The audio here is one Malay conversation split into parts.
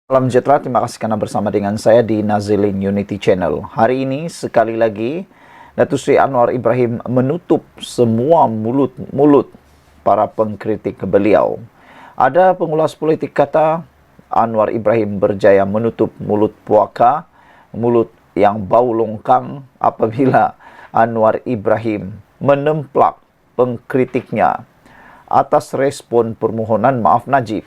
Salam sejahtera, terima kasih karena bersama dengan saya di Nazilin Unity Channel. Hari ini sekali lagi Datuk Seri Anwar Ibrahim menutup semua mulut-mulut para pengkritik beliau. Ada pengulas politik kata Anwar Ibrahim berjaya menutup mulut puaka, mulut yang bau longkang apabila Anwar Ibrahim menemplak pengkritiknya atas respon permohonan maaf Najib.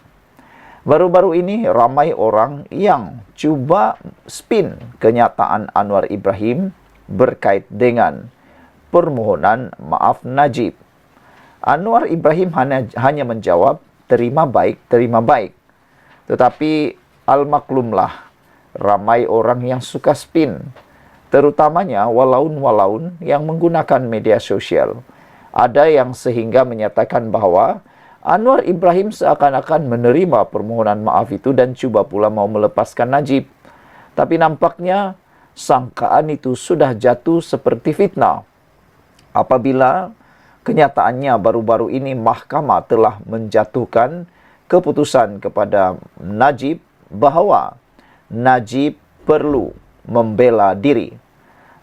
Baru-baru ini ramai orang yang cuba spin kenyataan Anwar Ibrahim berkait dengan permohonan maaf Najib. Anwar Ibrahim hanya menjawab, terima baik, terima baik. Tetapi al-maklumlah, ramai orang yang suka spin, terutamanya walaun-walaun yang menggunakan media sosial. Ada yang sehingga menyatakan bahawa Anwar Ibrahim seakan-akan menerima permohonan maaf itu dan cuba pula mau melepaskan Najib. Tapi nampaknya sangkaan itu sudah jatuh seperti fitnah. Apabila kenyataannya baru-baru ini mahkamah telah menjatuhkan keputusan kepada Najib bahawa Najib perlu membela diri.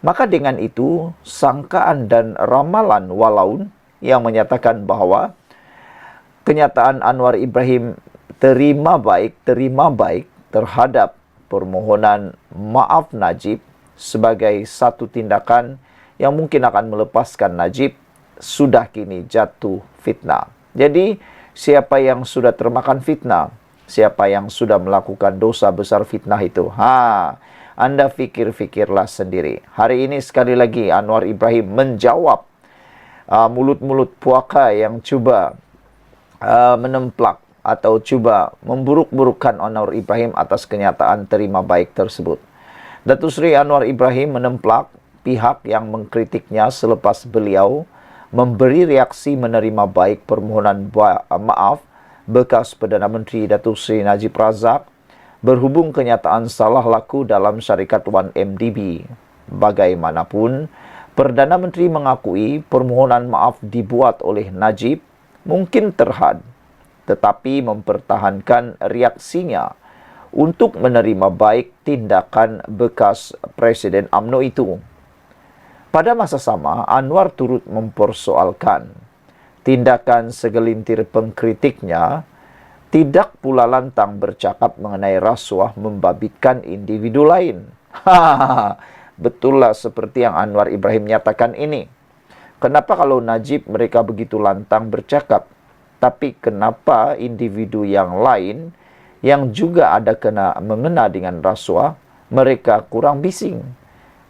Maka dengan itu, sangkaan dan ramalan walaun yang menyatakan bahawa kenyataan Anwar Ibrahim terima baik terhadap permohonan maaf Najib sebagai satu tindakan yang mungkin akan melepaskan Najib sudah kini jatuh fitnah. Jadi, siapa yang sudah termakan fitnah, siapa yang sudah melakukan dosa besar fitnah itu, Anda fikir-fikirlah sendiri. Hari ini sekali lagi Anwar Ibrahim menjawab mulut-mulut puaka yang cuba menemplak atau cuba memburuk-burukkan Anwar Ibrahim atas kenyataan terima baik tersebut. Datuk Seri Anwar Ibrahim menemplak pihak yang mengkritiknya selepas beliau memberi reaksi menerima baik permohonan maaf bekas Perdana Menteri Datuk Seri Najib Razak berhubung kenyataan salah laku dalam syarikat 1MDB. Bagaimanapun, Perdana Menteri mengakui permohonan maaf dibuat oleh Najib mungkin terhad, tetapi mempertahankan reaksinya untuk menerima baik tindakan bekas Presiden UMNO itu. Pada masa sama, Anwar turut mempersoalkan tindakan segelintir pengkritiknya tidak pula lantang bercakap mengenai rasuah membabitkan individu lain. Betullah seperti yang Anwar Ibrahim nyatakan ini. Kenapa kalau Najib mereka begitu lantang bercakap, tapi kenapa individu yang lain yang juga ada mengena dengan rasuah, mereka kurang bising?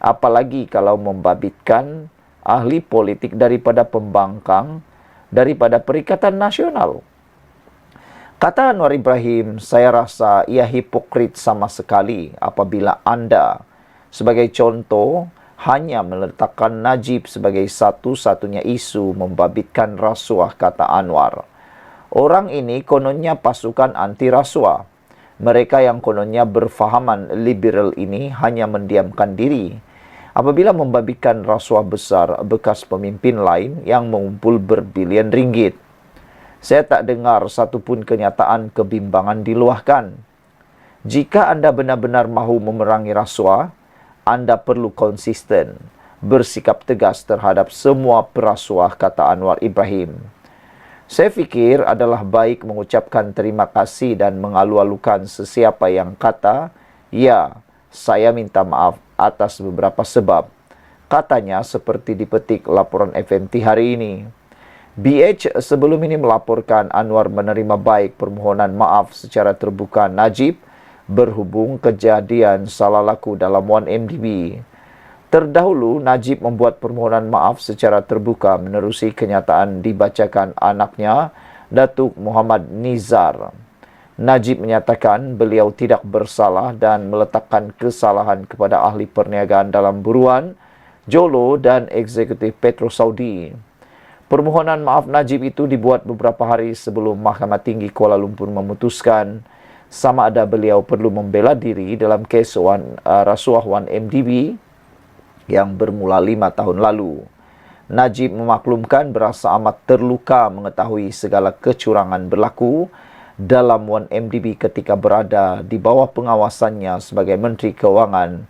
Apalagi kalau membabitkan ahli politik daripada pembangkang, daripada Perikatan Nasional. Kata Anwar Ibrahim, saya rasa ia hipokrit sama sekali apabila Anda, sebagai contoh, hanya meletakkan Najib sebagai satu-satunya isu membabitkan rasuah, kata Anwar. Orang ini kononnya pasukan anti rasuah. Mereka yang kononnya berfahaman liberal ini hanya mendiamkan diri apabila membabitkan rasuah besar bekas pemimpin lain yang mengumpul berbilion ringgit. Saya tak dengar satupun kenyataan kebimbangan diluahkan. Jika Anda benar-benar mahu memerangi rasuah, Anda perlu konsisten, bersikap tegas terhadap semua perasuah, kata Anwar Ibrahim. Saya fikir adalah baik mengucapkan terima kasih dan mengalu-alukan sesiapa yang kata, ya, saya minta maaf atas beberapa sebab. Katanya seperti dipetik laporan FMT hari ini. BH sebelum ini melaporkan Anwar menerima baik permohonan maaf secara terbuka Najib berhubung kejadian salah laku dalam 1MDB. Terdahulu, Najib membuat permohonan maaf secara terbuka menerusi kenyataan dibacakan anaknya, Datuk Muhammad Nizar. Najib menyatakan beliau tidak bersalah dan meletakkan kesalahan kepada ahli perniagaan dalam buruan, Jolo dan eksekutif Petro Saudi. Permohonan maaf Najib itu dibuat beberapa hari sebelum Mahkamah Tinggi Kuala Lumpur memutuskan sama ada beliau perlu membela diri dalam kes rasuah 1MDB yang bermula 5 tahun lalu. Najib memaklumkan berasa amat terluka mengetahui segala kecurangan berlaku dalam 1MDB ketika berada di bawah pengawasannya sebagai Menteri Keuangan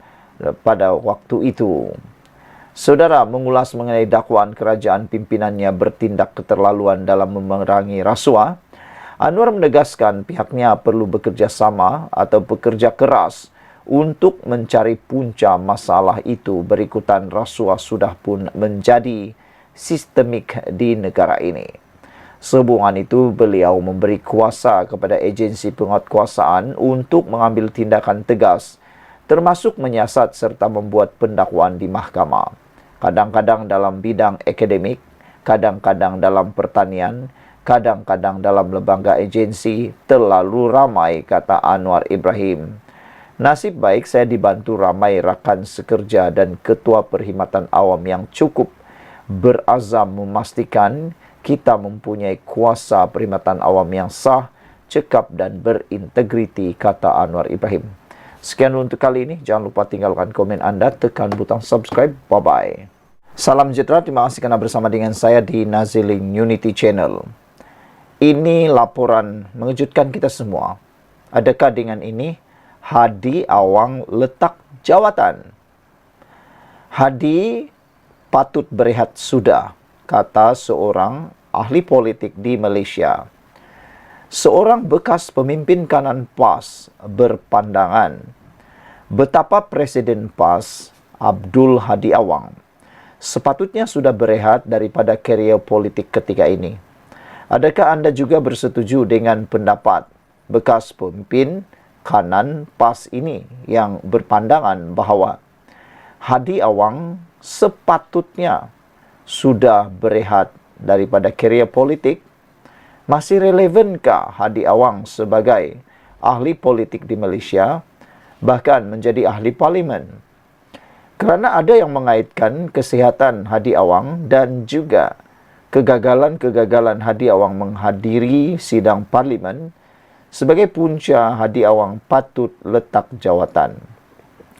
pada waktu itu. Saudara mengulas mengenai dakwaan kerajaan pimpinannya bertindak keterlaluan dalam memerangi rasuah. Anwar menegaskan pihaknya perlu bekerja sama atau bekerja keras untuk mencari punca masalah itu. Berikutan rasuah sudah pun menjadi sistemik di negara ini. Sehubungan itu, beliau memberi kuasa kepada agensi penguatkuasaan untuk mengambil tindakan tegas, termasuk menyiasat serta membuat pendakwaan di mahkamah. Kadang-kadang dalam bidang akademik, kadang-kadang dalam pertanian, kadang-kadang dalam lembaga agensi, terlalu ramai, kata Anwar Ibrahim. Nasib baik saya dibantu ramai rakan sekerja dan ketua perkhidmatan awam yang cukup berazam memastikan kita mempunyai kuasa perkhidmatan awam yang sah, cekap dan berintegriti, kata Anwar Ibrahim. Sekian untuk kali ini. Jangan lupa tinggalkan komen anda, tekan butang subscribe. Bye-bye. Salam sejahtera, terima kasih karena bersama dengan saya di Nazilin Unity Channel. Ini laporan mengejutkan kita semua. Adakah dengan ini Hadi Awang letak jawatan? Hadi patut berehat sudah, kata seorang ahli politik di Malaysia. Seorang bekas pemimpin kanan PAS berpandangan betapa Presiden PAS Abdul Hadi Awang sepatutnya sudah berehat daripada karier politik ketika ini. Adakah anda juga bersetuju dengan pendapat bekas pemimpin kanan PAS ini yang berpandangan bahawa Hadi Awang sepatutnya sudah berehat daripada karier politik? Masih relevankah Hadi Awang sebagai ahli politik di Malaysia, bahkan menjadi ahli parlimen? Kerana ada yang mengaitkan kesihatan Hadi Awang dan juga kegagalan-kegagalan Hadi Awang menghadiri sidang parlimen sebagai punca Hadi Awang patut letak jawatan.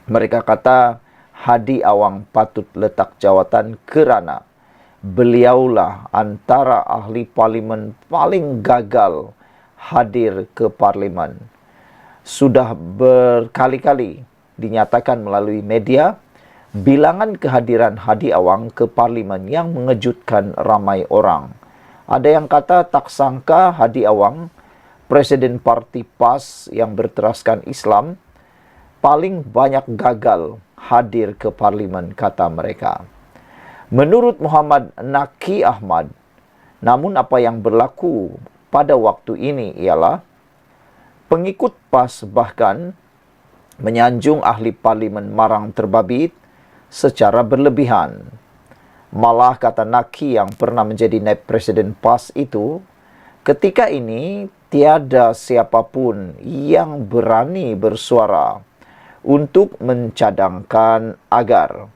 Mereka kata Hadi Awang patut letak jawatan kerana beliaulah antara ahli parlimen paling gagal hadir ke parlimen. Sudah berkali-kali dinyatakan melalui media bilangan kehadiran Hadi Awang ke parlimen yang mengejutkan ramai orang. Ada yang kata tak sangka Hadi Awang, Presiden Parti PAS yang berteraskan Islam, paling banyak gagal hadir ke parlimen, kata mereka. Menurut Muhammad Naqi Ahmad, namun apa yang berlaku pada waktu ini ialah pengikut PAS bahkan menyanjung ahli parlimen Marang Terbabit secara berlebihan. Malah kata Naqi yang pernah menjadi naib presiden PAS itu, ketika ini tiada siapapun yang berani bersuara untuk mencadangkan agar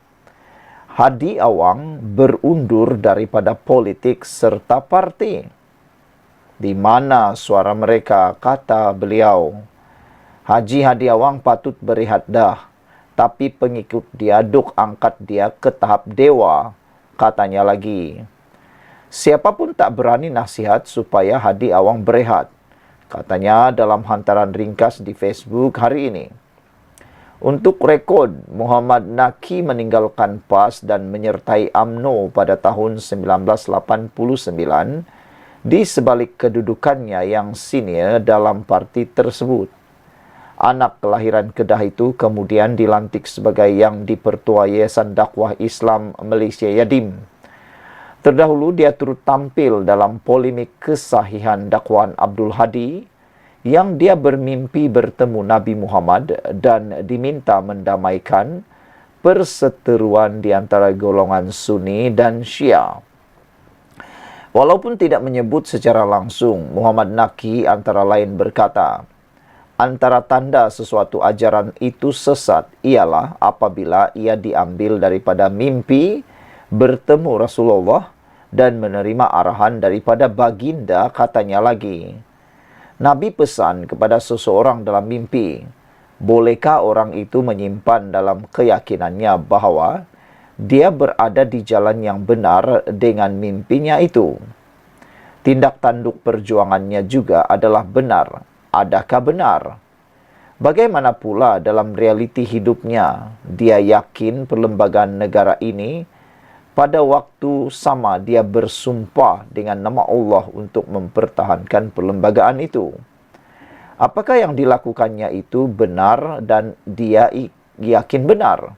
Hadi Awang berundur daripada politik serta parti. Di mana suara mereka, kata beliau, Haji Hadi Awang patut berehat dah, tapi pengikut dia duk angkat dia ke tahap dewa, katanya lagi. Siapapun tak berani nasihat supaya Hadi Awang berehat, katanya dalam hantaran ringkas di Facebook hari ini. Untuk rekod, Muhammad Naqi meninggalkan PAS dan menyertai UMNO pada tahun 1989 di sebalik kedudukannya yang senior dalam parti tersebut. Anak kelahiran Kedah itu kemudian dilantik sebagai Yang di-Pertua Yayasan Dakwah Islam Malaysia Yadim. Terdahulu dia turut tampil dalam polemik kesahihan dakwaan Abdul Hadi yang dia bermimpi bertemu Nabi Muhammad dan diminta mendamaikan perseteruan di antara golongan Sunni dan Syiah. Walaupun tidak menyebut secara langsung, Muhammad Naqi antara lain berkata, antara tanda sesuatu ajaran itu sesat ialah apabila ia diambil daripada mimpi bertemu Rasulullah dan menerima arahan daripada baginda, katanya lagi. Nabi pesan kepada seseorang dalam mimpi, bolehkah orang itu menyimpan dalam keyakinannya bahawa dia berada di jalan yang benar dengan mimpinya itu? Tindak tanduk perjuangannya juga adalah benar. Adakah benar? Bagaimana pula dalam realiti hidupnya? Dia yakin perlembagaan negara ini pada waktu sama dia bersumpah dengan nama Allah untuk mempertahankan perlembagaan itu. Apakah yang dilakukannya itu benar dan dia yakin benar?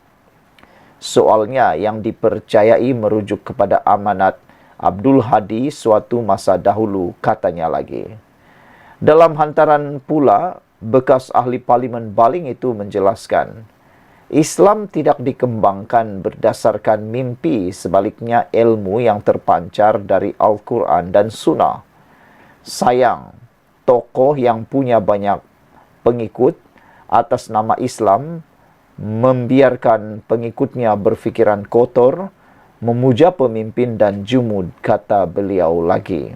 Soalnya yang dipercayai merujuk kepada amanat Abdul Hadi suatu masa dahulu, katanya lagi. Dalam hantaran pula, bekas ahli parlimen Baling itu menjelaskan, Islam tidak dikembangkan berdasarkan mimpi, sebaliknya ilmu yang terpancar dari Al-Quran dan Sunnah. Sayang, tokoh yang punya banyak pengikut atas nama Islam membiarkan pengikutnya berfikiran kotor, memuja pemimpin dan jumud, kata beliau lagi.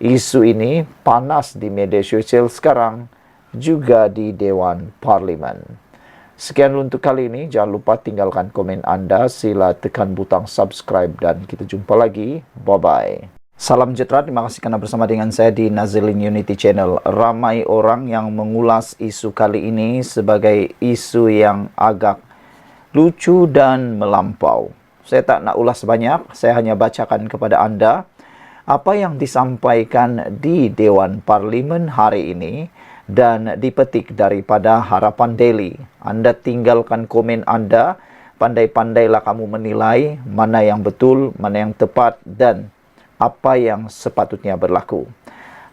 Isu ini panas di media sosial sekarang, juga di Dewan Parlimen. Sekian untuk kali ini. Jangan lupa tinggalkan komen Anda, sila tekan butang subscribe dan kita jumpa lagi. Bye-bye. Salam sejahtera, terima kasih karena bersama dengan saya di Nazilin Unity Channel. Ramai orang yang mengulas isu kali ini sebagai isu yang agak lucu dan melampau. Saya tak nak ulas banyak, saya hanya bacakan kepada Anda apa yang disampaikan di Dewan Parlimen hari ini dan dipetik daripada Harapan Daily. Anda tinggalkan komen Anda, pandai-pandailah kamu menilai mana yang betul, mana yang tepat dan apa yang sepatutnya berlaku.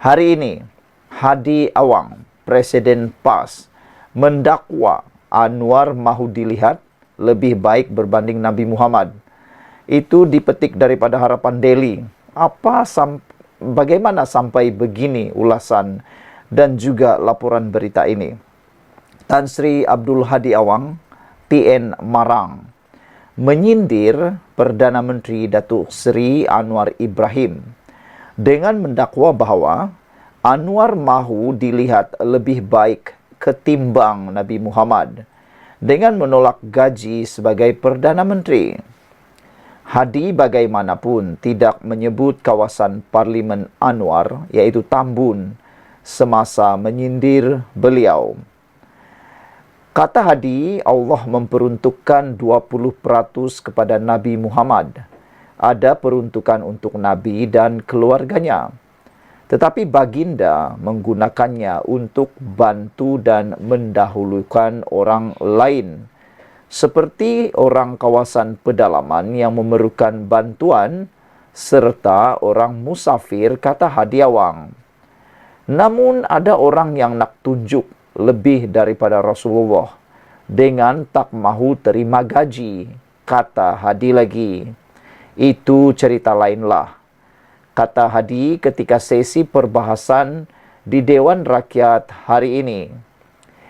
Hari ini, Hadi Awang, Presiden PAS, mendakwa Anwar mahu dilihat lebih baik berbanding Nabi Muhammad. Itu dipetik daripada Harapan Daily. Bagaimana sampai begini ulasan dan juga laporan berita ini? Tan Sri Abdul Hadi Awang, PN Marang, menyindir Perdana Menteri Datuk Seri Anwar Ibrahim dengan mendakwa bahwa Anwar mahu dilihat lebih baik ketimbang Nabi Muhammad dengan menolak gaji sebagai Perdana Menteri. Hadi bagaimanapun tidak menyebut kawasan Parlimen Anwar, iaitu Tambun, semasa menyindir beliau. Kata Hadi, Allah memperuntukkan 20% kepada Nabi Muhammad. Ada peruntukan untuk Nabi dan keluarganya. Tetapi baginda menggunakannya untuk bantu dan mendahulukan orang lain, seperti orang kawasan pedalaman yang memerlukan bantuan, serta orang musafir, kata Hadi Awang. Namun ada orang yang nak tunjuk lebih daripada Rasulullah dengan tak mahu terima gaji, kata Hadi lagi. Itu cerita lainlah, kata Hadi ketika sesi perbahasan di Dewan Rakyat hari ini.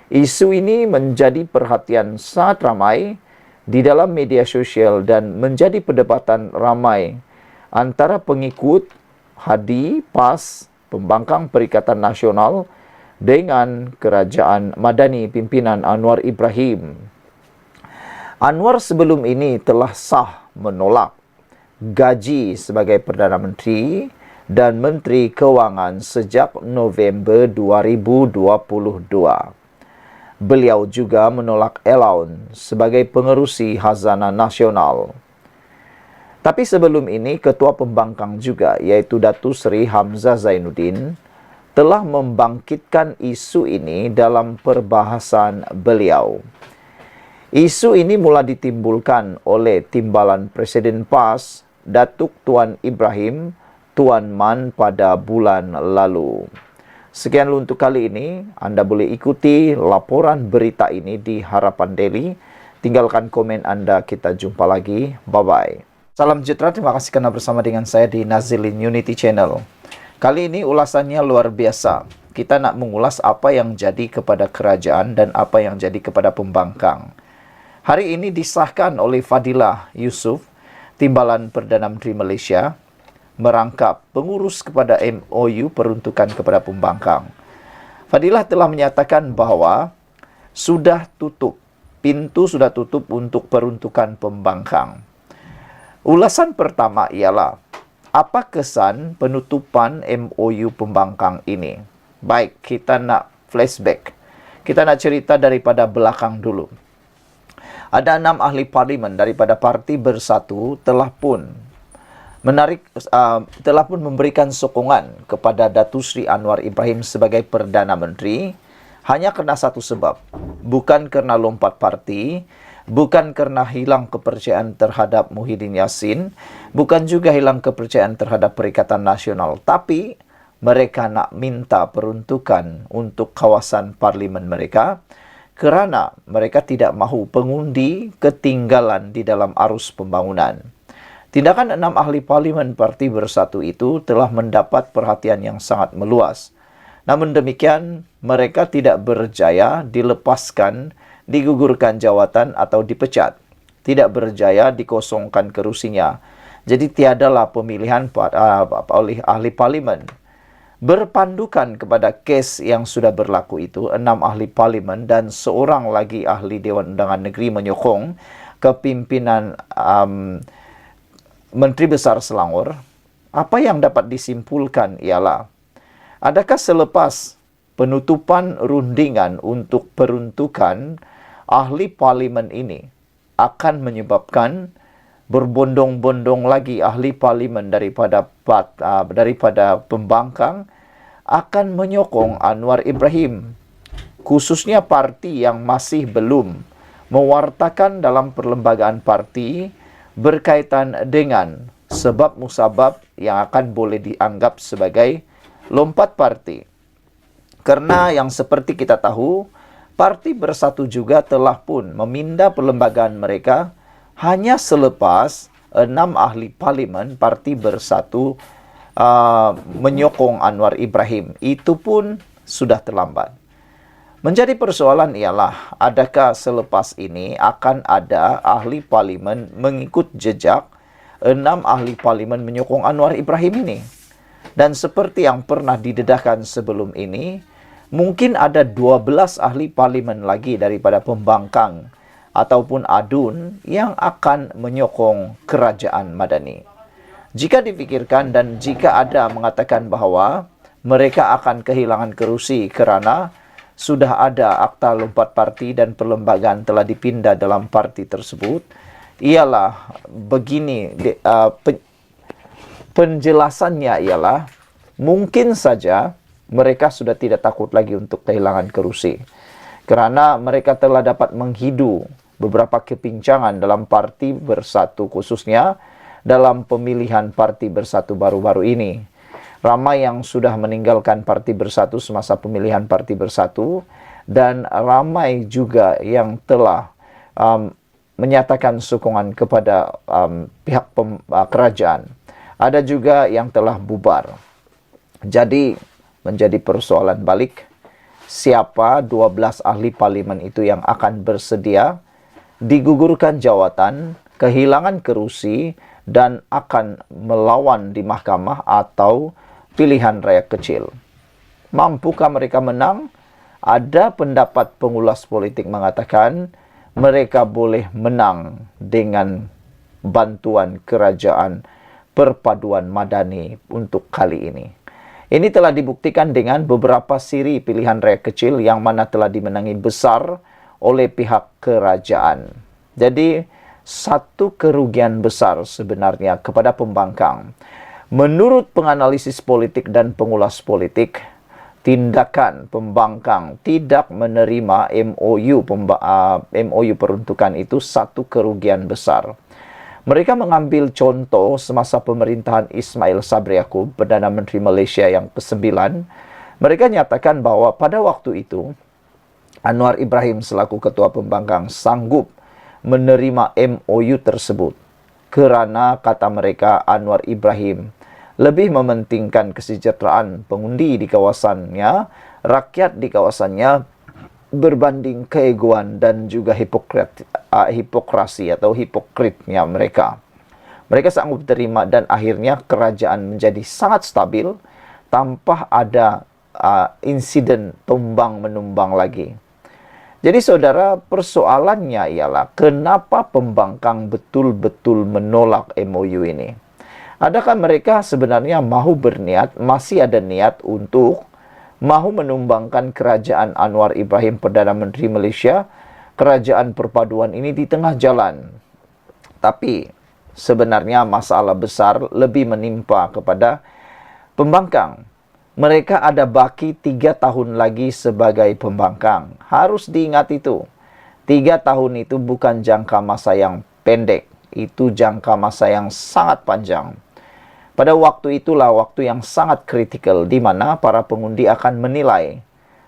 Isu ini menjadi perhatian sangat ramai di dalam media sosial dan menjadi perdebatan ramai antara pengikut Hadi PAS, Pembangkang Perikatan Nasional, dengan Kerajaan Madani pimpinan Anwar Ibrahim. Anwar sebelum ini telah sah menolak gaji sebagai Perdana Menteri dan Menteri Kewangan sejak November 2022. Beliau juga menolak allowance sebagai pengerusi Khazanah Nasional. Tapi sebelum ini, Ketua Pembangkang juga, iaitu Datuk Seri Hamzah Zainuddin, telah membangkitkan isu ini dalam perbahasan beliau. Isu ini mula ditimbulkan oleh timbalan Presiden PAS, Datuk Tuan Ibrahim Tuan Man pada bulan lalu. Sekian untuk kali ini. Anda boleh ikuti laporan berita ini di Harapan Daily. Tinggalkan komen Anda. Kita jumpa lagi. Bye-bye. Salam sejahtera. Terima kasih karena bersama dengan saya di Nazilin Unity Channel. Kali ini ulasannya luar biasa. Kita nak mengulas apa yang jadi kepada kerajaan dan apa yang jadi kepada pembangkang. Hari ini disahkan oleh Fadilah Yusof, Timbalan Perdana Menteri Malaysia, merangkap pengurus kepada MOU peruntukan kepada pembangkang. Fadilah telah menyatakan bahawa pintu sudah tutup untuk peruntukan pembangkang. Ulasan pertama ialah, Apa kesan penutupan MOU pembangkang ini? Baik, kita nak flashback. Kita nak cerita daripada belakang dulu. Ada 6 ahli parlimen daripada Parti Bersatu telah pun memberikan sokongan kepada Datuk Seri Anwar Ibrahim sebagai Perdana Menteri hanya kerana satu sebab. Bukan kerana lompat parti, bukan kerana hilang kepercayaan terhadap Muhyiddin Yassin, bukan juga hilang kepercayaan terhadap Perikatan Nasional, tapi mereka nak minta peruntukan untuk kawasan parlimen mereka kerana mereka tidak mahu pengundi ketinggalan di dalam arus pembangunan. Tindakan 6 ahli parlimen Parti Bersatu itu telah mendapat perhatian yang sangat meluas. Namun demikian, mereka tidak berjaya dilepaskan, digugurkan jawatan atau dipecat. Tidak berjaya dikosongkan kerusinya. Jadi tiadalah pemilihan oleh ahli parlimen. Berpandukan kepada kes yang sudah berlaku itu, 6 ahli parlimen dan seorang lagi ahli Dewan Undangan Negeri menyokong kepimpinan Menteri Besar Selangor. Apa yang dapat disimpulkan ialah, adakah selepas penutupan rundingan untuk peruntukan ahli parlimen ini akan menyebabkan berbondong-bondong lagi ahli parlimen daripada pembangkang akan menyokong Anwar Ibrahim, khususnya parti yang masih belum mewartakan dalam perlembagaan parti berkaitan dengan sebab musabab yang akan boleh dianggap sebagai lompat parti. Kerana yang seperti kita tahu, Parti Bersatu juga telah pun memindah perlembagaan mereka hanya selepas 6 ahli parlimen Parti Bersatu menyokong Anwar Ibrahim. Itu pun sudah terlambat. Menjadi persoalan ialah, adakah selepas ini akan ada ahli parlimen mengikut jejak 6 ahli parlimen menyokong Anwar Ibrahim ini? Dan seperti yang pernah didedahkan sebelum ini, mungkin ada 12 ahli parlimen lagi daripada pembangkang ataupun adun yang akan menyokong kerajaan Madani. Jika dipikirkan dan jika ada mengatakan bahawa mereka akan kehilangan kerusi kerana sudah ada akta lompat parti dan perlembagaan telah dipindah dalam parti tersebut, ialah begini, penjelasannya ialah mungkin saja mereka sudah tidak takut lagi untuk kehilangan kerusi kerana mereka telah dapat menghidu beberapa kepincangan dalam Parti Bersatu, khususnya dalam pemilihan Parti Bersatu baru-baru ini. Ramai yang sudah meninggalkan Parti Bersatu semasa pemilihan Parti Bersatu dan ramai juga yang telah menyatakan sokongan kepada pihak kerajaan. Ada juga yang telah bubar. Jadi menjadi persoalan balik, siapa 12 ahli parlimen itu yang akan bersedia digugurkan jawatan, kehilangan kerusi dan akan melawan di mahkamah atau pilihan rakyat kecil. Mampukah mereka menang? Ada pendapat pengulas politik mengatakan mereka boleh menang dengan bantuan kerajaan perpaduan Madani untuk kali ini. Ini telah dibuktikan dengan beberapa siri pilihan rakyat kecil yang mana telah dimenangi besar oleh pihak kerajaan. Jadi, satu kerugian besar sebenarnya kepada pembangkang. Menurut penganalisis politik dan pengulas politik, tindakan pembangkang tidak menerima MOU peruntukan itu satu kerugian besar. Mereka mengambil contoh semasa pemerintahan Ismail Sabri Yaakob, Perdana Menteri Malaysia yang ke-9. Mereka nyatakan bahawa pada waktu itu, Anwar Ibrahim selaku ketua pembangkang sanggup menerima MOU tersebut kerana kata mereka Anwar Ibrahim lebih mementingkan kesejahteraan pengundi di kawasannya, rakyat di kawasannya berbanding keegoan dan juga hipokrasi atau hipokritnya mereka. Mereka sanggup terima dan akhirnya kerajaan menjadi sangat stabil tanpa ada insiden tumbang-menumbang lagi. Jadi saudara, persoalannya ialah kenapa pembangkang betul-betul menolak MOU ini? Adakah mereka sebenarnya masih ada niat untuk mahu menumbangkan kerajaan Anwar Ibrahim Perdana Menteri Malaysia, kerajaan perpaduan ini di tengah jalan? Tapi sebenarnya masalah besar lebih menimpa kepada pembangkang. Mereka ada baki 3 tahun lagi sebagai pembangkang. Harus diingat itu. 3 tahun itu bukan jangka masa yang pendek. Itu jangka masa yang sangat panjang. Pada waktu itulah waktu yang sangat kritikal di mana para pengundi akan menilai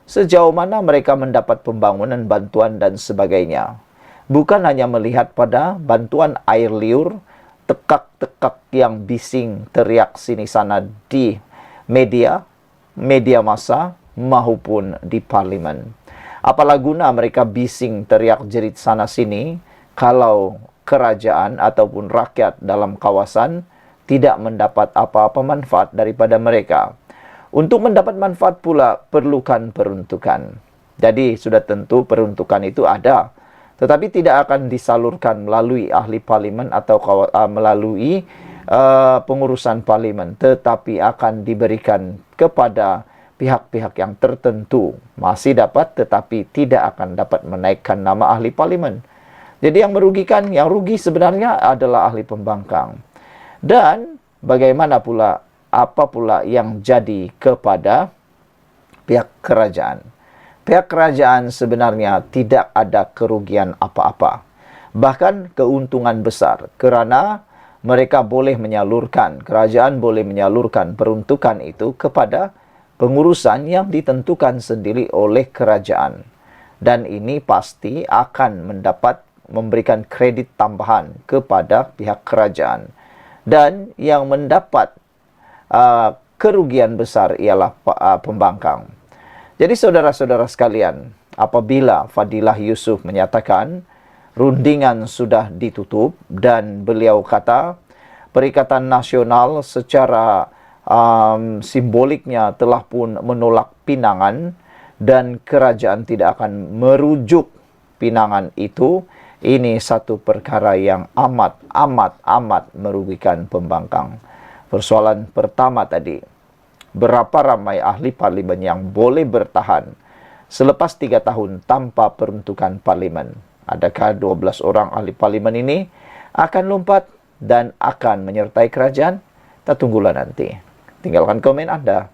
sejauh mana mereka mendapat pembangunan, bantuan dan sebagainya. Bukan hanya melihat pada bantuan air liur, tekak-tekak yang bising teriak sini sana di media massa maupun di parlimen. Apalah guna mereka bising teriak jerit sana sini kalau kerajaan ataupun rakyat dalam kawasan tidak mendapat apa-apa manfaat daripada mereka. Untuk mendapat manfaat pula perlukan peruntukan. Jadi sudah tentu peruntukan itu ada, tetapi tidak akan disalurkan melalui ahli parlimen atau melalui pengurusan parlimen, tetapi akan diberikan kepada pihak-pihak yang tertentu. Masih dapat, tetapi tidak akan dapat menaikkan nama ahli parlimen. Jadi yang rugi sebenarnya adalah ahli pembangkang. Dan bagaimana pula, apa pula yang jadi kepada pihak kerajaan? Pihak kerajaan sebenarnya tidak ada kerugian apa-apa. Bahkan keuntungan besar kerana mereka kerajaan boleh menyalurkan peruntukan itu kepada pengurusan yang ditentukan sendiri oleh kerajaan. Dan ini pasti akan memberikan kredit tambahan kepada pihak kerajaan. Dan yang mendapat kerugian besar ialah pembangkang. Jadi saudara-saudara sekalian, apabila Fadilah Yusof menyatakan rundingan sudah ditutup dan beliau kata Perikatan Nasional secara simboliknya telah pun menolak pinangan dan kerajaan tidak akan merujuk pinangan itu, ini satu perkara yang amat merugikan pembangkang. Persoalan pertama tadi, berapa ramai ahli parlimen yang boleh bertahan selepas 3 tahun tanpa peruntukan parlimen? Adakah 12 orang ahli parlimen ini akan lompat dan akan menyertai kerajaan? Kita tunggulah nanti. Tinggalkan komen Anda.